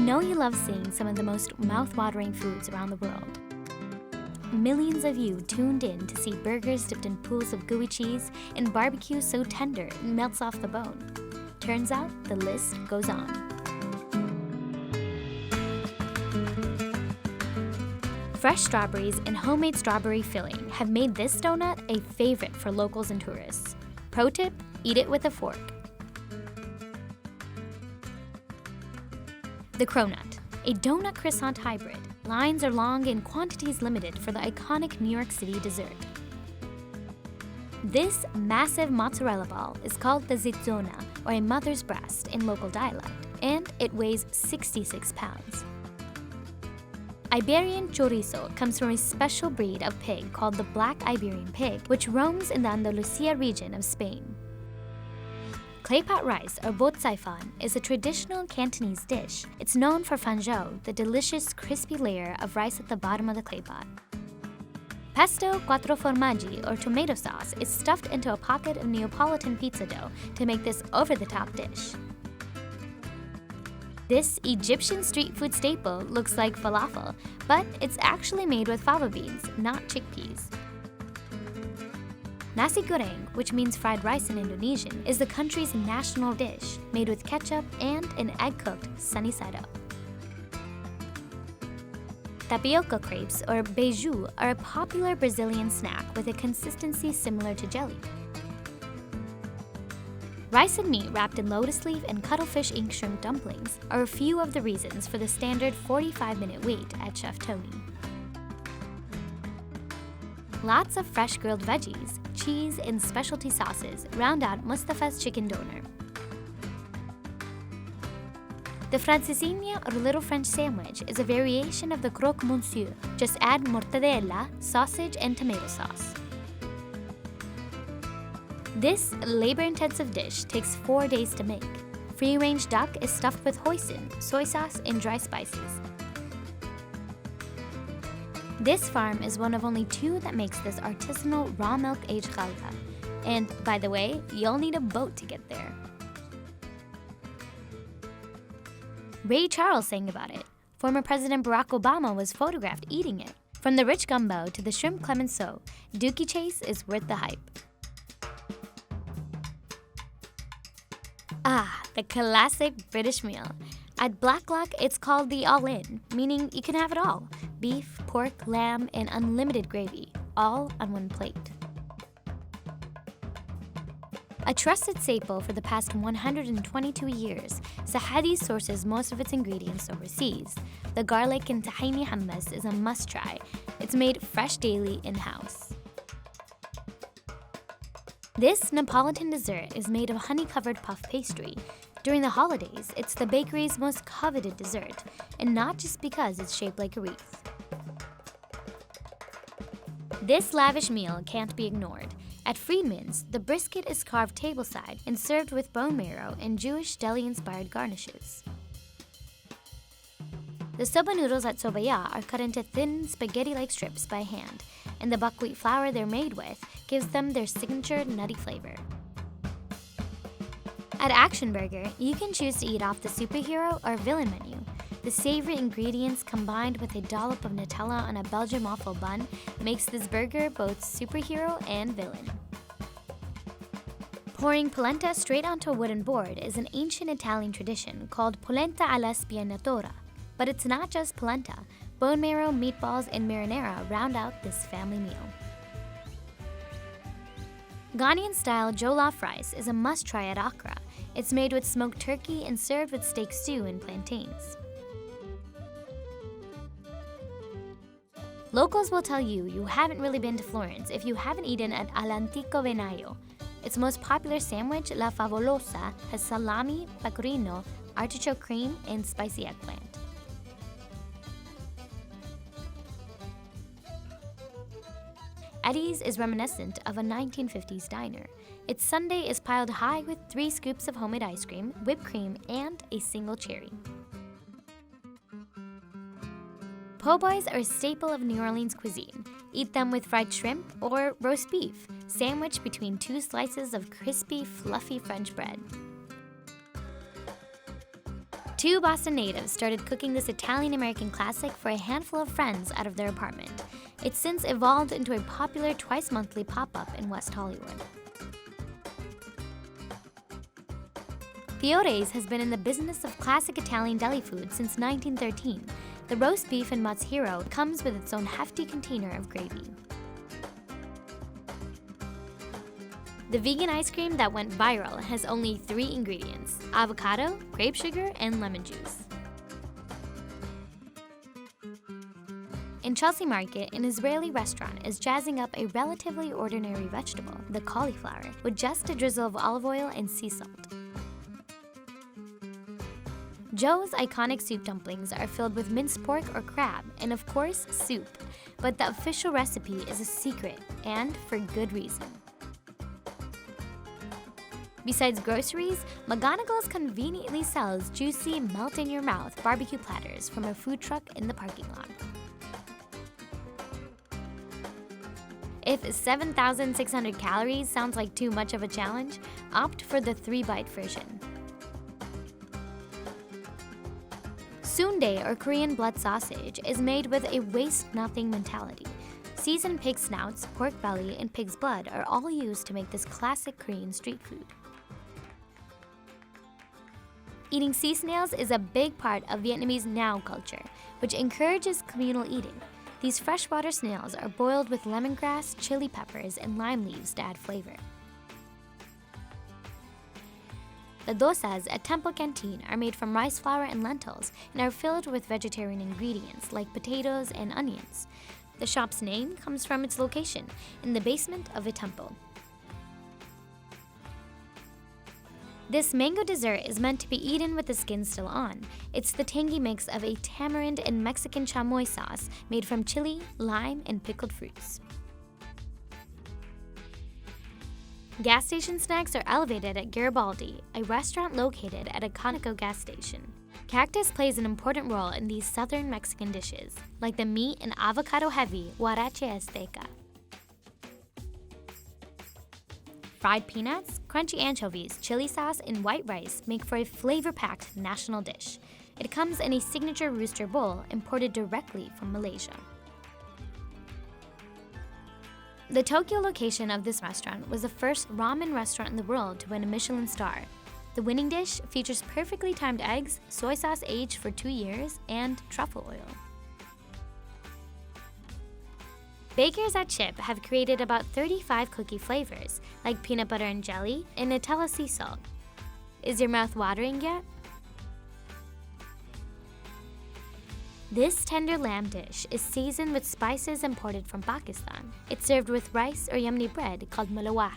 know you love seeing some of the most mouth-watering foods around the world. Millions of you tuned in to see burgers dipped in pools of gooey cheese and barbecue so tender it melts off the bone. Turns out the list goes on. Fresh strawberries and homemade strawberry filling have made this donut a favorite for locals and tourists. Pro tip, eat it with a fork. The cronut, a donut croissant hybrid. Lines are long and quantities limited for the iconic New York City dessert. This massive mozzarella ball is called the zitzona, or a mother's breast in local dialect, and it weighs 66 pounds. Iberian chorizo comes from a special breed of pig called the black Iberian pig, which roams in the Andalusia region of Spain. Clay pot rice, or bot sai fan, is a traditional Cantonese dish. It's known for fanzhou, the delicious crispy layer of rice at the bottom of the clay pot. Pesto quattro formaggi, or tomato sauce, is stuffed into a pocket of Neapolitan pizza dough to make this over-the-top dish. This Egyptian street food staple looks like falafel, but it's actually made with fava beans, not chickpeas. Nasi goreng, which means fried rice in Indonesian, is the country's national dish, made with ketchup and an egg cooked sunny side up. Tapioca crepes, or beiju, are a popular Brazilian snack with a consistency similar to jelly. Rice and meat wrapped in lotus leaf and cuttlefish ink shrimp dumplings are a few of the reasons for the standard 45-minute wait at Chef Tony. Lots of fresh grilled veggies, cheese, and specialty sauces round out Mustafa's chicken doner. The francesinha, or little French sandwich, is a variation of the croque monsieur. Just add mortadella, sausage, and tomato sauce. This labor-intensive dish takes 4 days to make. Free-range duck is stuffed with hoisin, soy sauce, and dry spices. This farm is one of only 2 that makes this artisanal raw milk aged challah. And by the way, you'll need a boat to get there. Ray Charles sang about it. Former President Barack Obama was photographed eating it. From the rich gumbo to the shrimp clemenceau, Dookie Chase is worth the hype. Ah, the classic British meal. At Black Lock, it's called the all-in, meaning you can have it all. Beef, pork, lamb, and unlimited gravy, all on one plate. A trusted staple for the past 122 years, Sahadi sources most of its ingredients overseas. The garlic and tahini hummus is a must-try. It's made fresh daily in-house. This Neapolitan dessert is made of honey-covered puff pastry. During the holidays, it's the bakery's most coveted dessert, and not just because it's shaped like a wreath. This lavish meal can't be ignored. At Friedman's, the brisket is carved tableside and served with bone marrow and Jewish deli-inspired garnishes. The soba noodles at Sobaya are cut into thin, spaghetti-like strips by hand, and the buckwheat flour they're made with gives them their signature nutty flavor. At Action Burger, you can choose to eat off the superhero or villain menu. The savory ingredients combined with a dollop of Nutella on a Belgian waffle bun makes this burger both superhero and villain. Pouring polenta straight onto a wooden board is an ancient Italian tradition called polenta alla spianatura. But it's not just polenta. Bone marrow, meatballs, and marinara round out this family meal. Ghanaian-style Jollof rice is a must-try at Accra. It's made with smoked turkey and served with steak stew and plantains. Locals will tell you you haven't really been to Florence if you haven't eaten at All'Antico Venaio. Its most popular sandwich, La Favolosa, has salami, pecorino, artichoke cream, and spicy eggplant. Eddie's is reminiscent of a 1950s diner. Its sundae is piled high with 3 scoops of homemade ice cream, whipped cream, and a single cherry. Po' boys are a staple of New Orleans cuisine. Eat them with fried shrimp or roast beef, sandwiched between 2 slices of crispy, fluffy French bread. Two Boston natives started cooking this Italian-American classic for a handful of friends out of their apartment. It's since evolved into a popular twice-monthly pop-up in West Hollywood. Fiore's has been in the business of classic Italian deli food since 1913. The roast beef and mozz hero comes with its own hefty container of gravy. The vegan ice cream that went viral has only 3 ingredients: avocado, grape sugar, and lemon juice. In Chelsea Market, an Israeli restaurant is jazzing up a relatively ordinary vegetable, the cauliflower, with just a drizzle of olive oil and sea salt. Joe's iconic soup dumplings are filled with minced pork or crab, and of course, soup. But the official recipe is a secret, and for good reason. Besides groceries, McGonagall's conveniently sells juicy, melt-in-your-mouth barbecue platters from a food truck in the parking lot. If 7,600 calories sounds like too much of a challenge, opt for the 3-bite version. Sundae, or Korean blood sausage, is made with a waste-nothing mentality. Seasoned pig snouts, pork belly, and pig's blood are all used to make this classic Korean street food. Eating sea snails is a big part of Vietnamese Now culture, which encourages communal eating. These freshwater snails are boiled with lemongrass, chili peppers, and lime leaves to add flavor. The dosas at Temple Canteen are made from rice flour and lentils and are filled with vegetarian ingredients like potatoes and onions. The shop's name comes from its location, in the basement of a temple. This mango dessert is meant to be eaten with the skin still on. It's the tangy mix of a tamarind and Mexican chamoy sauce made from chili, lime, and pickled fruits. Gas station snacks are elevated at Garibaldi, a restaurant located at a Conoco gas station. Cactus plays an important role in these southern Mexican dishes, like the meat and avocado-heavy Huarache Azteca. Fried peanuts, crunchy anchovies, chili sauce, and white rice make for a flavor-packed national dish. It comes in a signature rooster bowl imported directly from Malaysia. The Tokyo location of this restaurant was the first ramen restaurant in the world to win a Michelin star. The winning dish features perfectly timed eggs, soy sauce aged for 2 years, and truffle oil. Bakers at Chip have created about 35 cookie flavors, like peanut butter and jelly and Nutella sea salt. Is your mouth watering yet? This tender lamb dish is seasoned with spices imported from Pakistan. It's served with rice or yemeni bread called malawa.